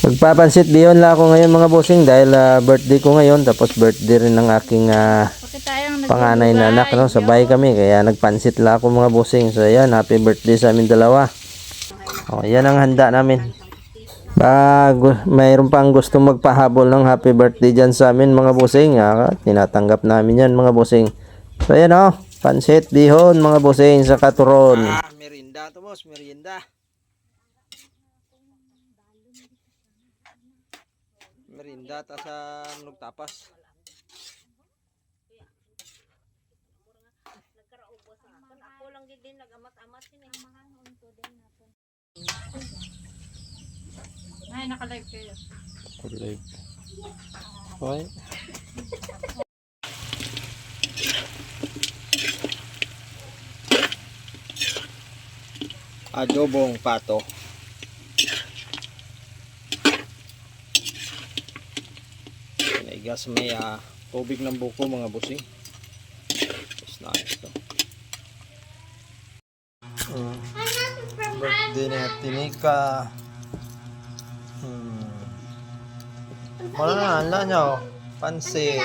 Magpapansit bihon lang ako ngayon mga bossing dahil birthday ko ngayon, tapos birthday rin ng aking panganay na anak, no? Sabay kami kaya nagpansit lang ako mga bossing. So ayan, happy birthday sa amin dalawa. Oh, yan ang handa namin. Mayroon pang gustong magpahabol ng happy birthday dyan sa amin mga bossing, tinatanggap namin yan mga bossing. So ayan, oh, pansit bihon mga bossing sa katuron. Merienda to boss, merienda. Merinda ta sa nagtapas. Ako lang din nag-amat-amat sini. Ay, naka-live kayo. Live. Okay. Adobong pato. Gas may tubig ng buko mga bossing. It's nice to. Birthday ni Tinika. Wala na, pansit.